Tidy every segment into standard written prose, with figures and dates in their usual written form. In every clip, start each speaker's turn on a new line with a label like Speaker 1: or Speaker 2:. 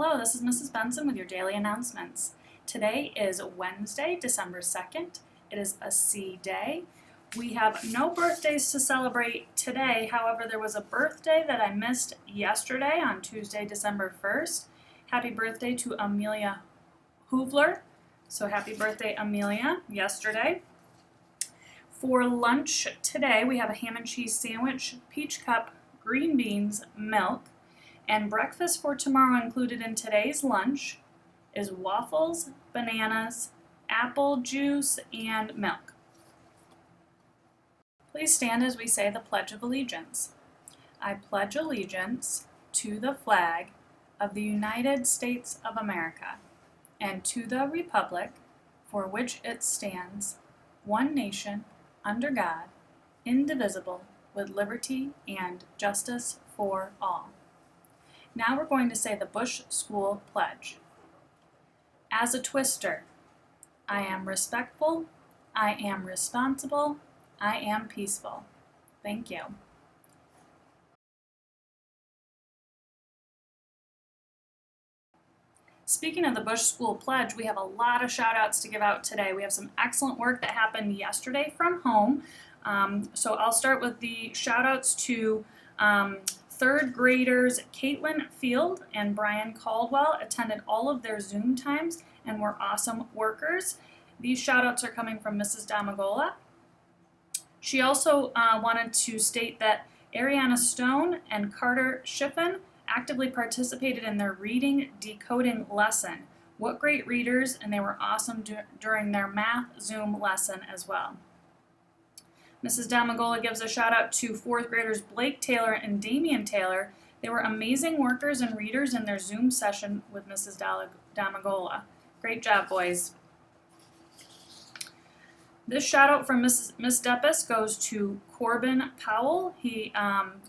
Speaker 1: Hello, this is Mrs. Benson with your daily announcements. Today is Wednesday, December 2nd. It is a C day. We have no birthdays to celebrate today. However, there was a birthday that I missed yesterday on Tuesday, December 1st. Happy birthday to Amelia Hoovler. So happy birthday, Amelia, yesterday. For lunch today, we have a ham and cheese sandwich, peach cup, green beans, milk. And breakfast for tomorrow included in today's lunch is waffles, bananas, apple juice, and milk. Please stand as we say the Pledge of Allegiance. I pledge allegiance to the flag of the United States of America and to the republic for which it stands, one nation, under God, indivisible, with liberty and justice for all. Now we're going to say the Bush School Pledge. As a twister, I am respectful, I am responsible, I am peaceful. Thank you. Speaking of the Bush School Pledge, we have a lot of shout outs to give out today. We have some excellent work that happened yesterday from home. So I'll start with the shout outs to third graders Caitlin Field and Brian Caldwell attended all of their Zoom times and were awesome workers. These shout outs are coming from Mrs. Damagola. She also wanted to state that Ariana Stone and Carter Shiffen actively participated in their reading decoding lesson. What great readers, and they were awesome during their math Zoom lesson as well. Mrs. Damagola gives a shout out to fourth graders Blake Taylor and Damian Taylor. They were amazing workers and readers in their Zoom session with Mrs. Damagola. Great job, boys. This shout out from Miss Deppis goes to Corbin Powell.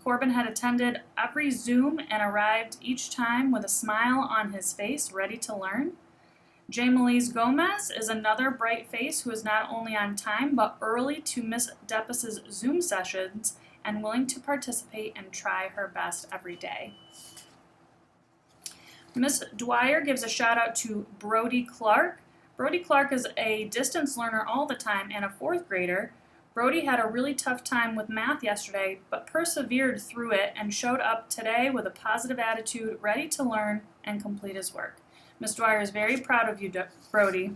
Speaker 1: Corbin had attended every Zoom and arrived each time with a smile on his face, ready to learn. Jamalise Gomez is another bright face who is not only on time but early to Miss Deppis's Zoom sessions and willing to participate and try her best every day. Miss Dwyer gives a shout out to Brody Clark. Brody Clark is a distance learner all the time and a fourth grader. Brody had a really tough time with math yesterday but persevered through it and showed up today with a positive attitude, ready to learn and complete his work. Ms. Dwyer is very proud of you, Brody.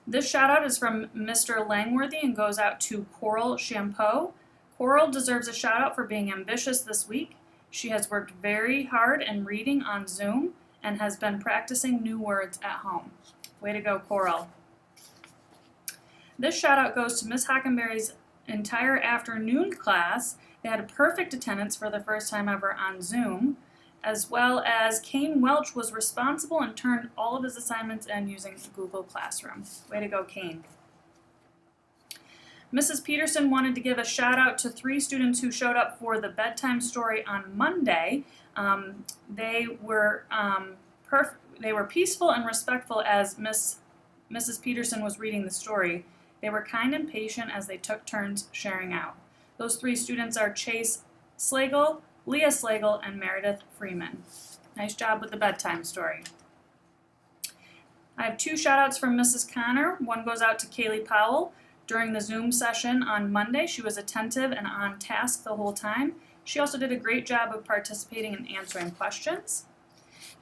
Speaker 1: This shout out is from Mr. Langworthy and goes out to Coral Shampoo. Coral deserves a shout out for being ambitious this week. She has worked very hard in reading on Zoom and has been practicing new words at home. Way to go, Coral. This shout out goes to Miss Hockenberry's entire afternoon class. They had a perfect attendance for the first time ever on Zoom, as well as Kane Welch was responsible and turned all of his assignments in using Google Classroom. Way to go, Kane. Mrs. Peterson wanted to give a shout out to 3 students who showed up for the bedtime story on Monday. They were peaceful and respectful as Mrs. Peterson was reading the story. They were kind and patient as they took turns sharing out. Those 3 students are Chase Slagle, Leah Slagle, and Meredith Freeman. Nice job with the bedtime story. I have 2 shout outs from Mrs. Connor. One goes out to Kaylee Powell. During the Zoom session on Monday, she was attentive and on task the whole time. She also did a great job of participating and answering questions.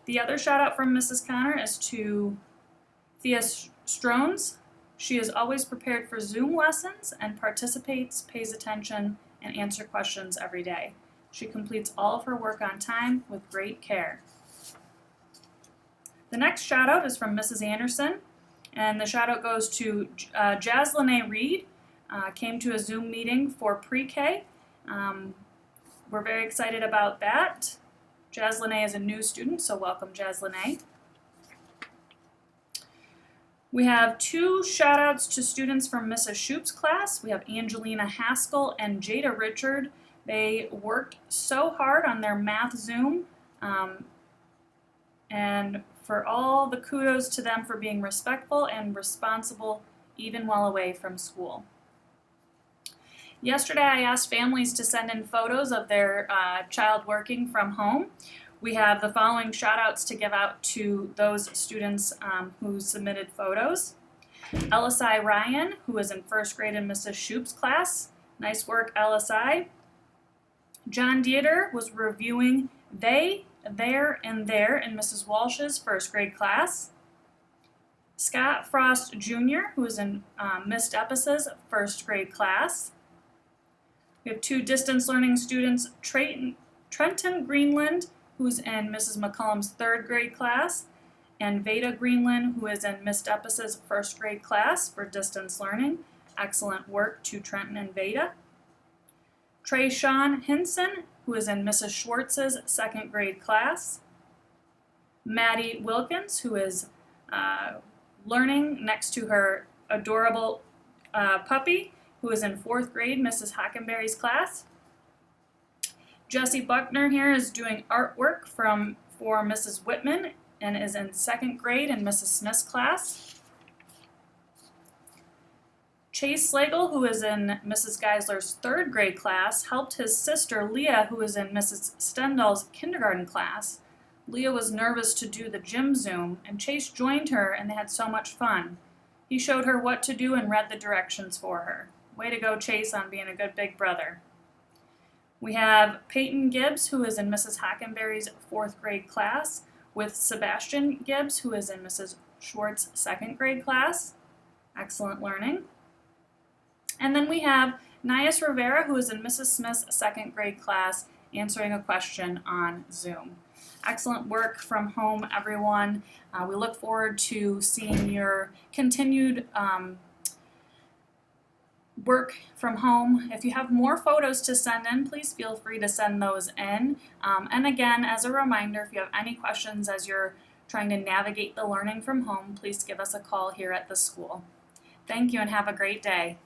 Speaker 1: The other shout out from Mrs. Connor is to Thea Strones. She is always prepared for Zoom lessons and participates, pays attention, and answers questions every day. She completes all of her work on time with great care. The next shout out is from Mrs. Anderson, and the shout out goes to Jaslene Reed. Came to a Zoom meeting for pre-K. We're very excited about that. Jaslene is a new student, so welcome, Jaslene. We have 2 shout outs to students from Mrs. Shoup's class. We have Angelina Haskell and Jada Richard. They worked so hard on their math Zoom, and for all the kudos to them for being respectful and responsible even while away from school. Yesterday I asked families to send in photos of their child working from home. We have the following shout outs to give out to those students who submitted photos. LSI Ryan, who is in first grade in Mrs. Shoup's class. Nice work, LSI. John Dieter was reviewing they, their, and their in Mrs. Walsh's first grade class. Scott Frost Jr., who is in Miss Eppis's first grade class. We have two distance learning students, Trenton Greenland, who's in Mrs. McCullum's third grade class, and Veda Greenland, who is in Miss Eppis's first grade class for distance learning. Excellent work to Trenton and Veda. Trey Sean Hinson, who is in Mrs. Schwartz's second grade class. Maddie Wilkins, who is learning next to her adorable puppy, who is in fourth grade, Mrs. Hockenberry's class. Jessie Buckner here is doing artwork for Mrs. Whitman and is in second grade in Mrs. Smith's class. Chase Slagle, who is in Mrs. Geisler's third grade class, helped his sister Leah, who is in Mrs. Stendhal's kindergarten class. Leah was nervous to do the gym Zoom, and Chase joined her and they had so much fun. He showed her what to do and read the directions for her. Way to go, Chase, on being a good big brother. We have Peyton Gibbs, who is in Mrs. Hockenberry's fourth grade class, with Sebastian Gibbs, who is in Mrs. Schwartz's second grade class. Excellent learning. And then we have Nias Rivera, who is in Mrs. Smith's second grade class, answering a question on Zoom. Excellent work from home, everyone. We look forward to seeing your continued work from home. If you have more photos to send in, please feel free to send those in. And again, as a reminder, if you have any questions as you're trying to navigate the learning from home, please give us a call here at the school. Thank you and have a great day.